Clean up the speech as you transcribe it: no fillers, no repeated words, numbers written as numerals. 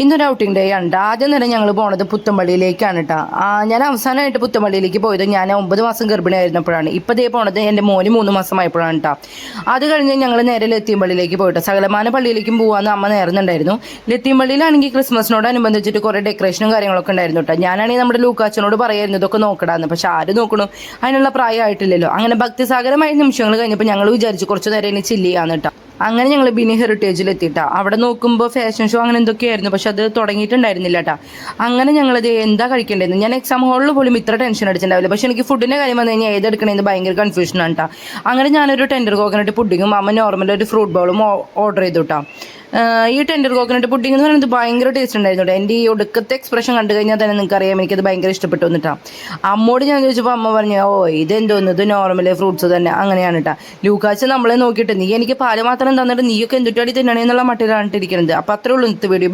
ഇന്നൊരു outing day ആണ് ട്ടോ. ആദ്യം തന്നെ ഞങ്ങൾ പോണത് പുത്തമ്പള്ളിയിലേക്കാണ് കേട്ടോ. ഞാൻ അവസാനമായിട്ട് പുത്തമ്പള്ളിയിലേക്ക് പോയത് ഞാൻ 9 മാസം ഗർഭിണിയായിരുന്നപ്പോഴാണ്. ഇപ്പോൾ ദേ പോണത് എൻ്റെ മോന് 3 മാസമായപ്പോഴാണ് കേട്ടോ. അത് കഴിഞ്ഞ് ഞങ്ങൾ നേരെ ലത്തീംപള്ളിയിലേക്ക് പോയിട്ട് സകലമാന പള്ളിയിലേക്കും പോകാമെന്ന് അമ്മ നേർന്നുണ്ടായിരുന്നു. ലത്തീംപള്ളിയിലാണെങ്കിൽ ക്രിസ്മസിനോടനുബന്ധിച്ചിട്ട് കുറേ ഡെക്കറേഷനും കാര്യങ്ങളൊക്കെ ഉണ്ടായിരുന്നു കേട്ടോ. ഞാനാണെങ്കിൽ നമ്മുടെ ലൂക്കാച്ചനോട് പറയായിരുന്നു ഇതൊക്കെ നോക്കടാന്ന്. പക്ഷെ ആര് നോക്കണു, അതിനുള്ള പ്രായമായിട്ടില്ലല്ലോ. അങ്ങനെ ഭക്തിസാഗരമായ നിമിഷങ്ങൾ കഴിഞ്ഞപ്പോൾ ഞങ്ങൾ വിചാരിച്ചു കുറച്ച് നേരം ഇനി ചില്ല് ചെയ്യാന്ന് കേട്ടോ. അങ്ങനെ ഞങ്ങൾ ബിനി ഹെറിറ്റേജിൽ എത്തിയിട്ടാ. അവിടെ നോക്കുമ്പോൾ ഫാഷൻ ഷോ അങ്ങനെ എന്തൊക്കെയായിരുന്നു, പക്ഷെ അത് തുടങ്ങിയിട്ടുണ്ടായിരുന്നില്ല കേട്ടോ. അങ്ങനെ ഞങ്ങളത് എന്താ കഴിക്കേണ്ടതെന്ന്, ഞാൻ എക്സാം ഹാളിൽ പോലും ഇത്ര ടെൻഷൻ അടിച്ചിട്ടുണ്ടാവില്ല. പക്ഷെ എനിക്ക് ഫുഡിൻ്റെ കാര്യം വന്നു കഴിഞ്ഞാൽ ഏതെടുക്കണമെന്ന് ഭയങ്കര കൺഫ്യൂഷനാണ് കേട്ടോ. അങ്ങനെ ഞാനൊരു ടെൻഡർ കോക്കനട്ട് പുഡിങ്ങും അമ്മ നോർമൽ ഒരു ഫ്രൂട്ട് ബൗളും ഓർഡർ ചെയ്തു കേട്ടോ. ഈ ടെൻഡർ കോക്കനട്ട് പുഡിംഗ് എന്ന് പറയുന്നത് ഭയങ്കര ടേസ്റ്റ് ഉണ്ടായിരുന്നു കേട്ടോ. എൻ്റെ ഈ ഒടുക്കത്തെ എക്സ്പ്രഷൻ കണ്ടു കഴിഞ്ഞാൽ തന്നെ നിങ്ങൾക്ക് അറിയാം എനിക്കത് ഭയങ്കര ഇഷ്ടപ്പെട്ടു വന്നിട്ടാണ്. അമ്മോട് ഞാൻ ചോദിച്ചപ്പോൾ അമ്മ പറഞ്ഞു, ഓ ഇതെന്തോന്നു, ഇത് നോർമൽ ഫ്രൂട്ട്സ് തന്നെ അങ്ങനെയാണ് കേട്ടോ. ലൂക്കാച്ച് നമ്മളെ നോക്കിയിട്ട് നീ എനിക്ക് പാല് മാത്രം തന്നിട്ട് നീയൊക്കെ എന്തുട്ടാടി തന്നെയാണെന്നുള്ള മട്ടിലാണ് ഇരിക്കുന്നത്. അപ്പോൾ അത്രേ ഉള്ളൂ ഇന്നത്തെ വീഡിയോ.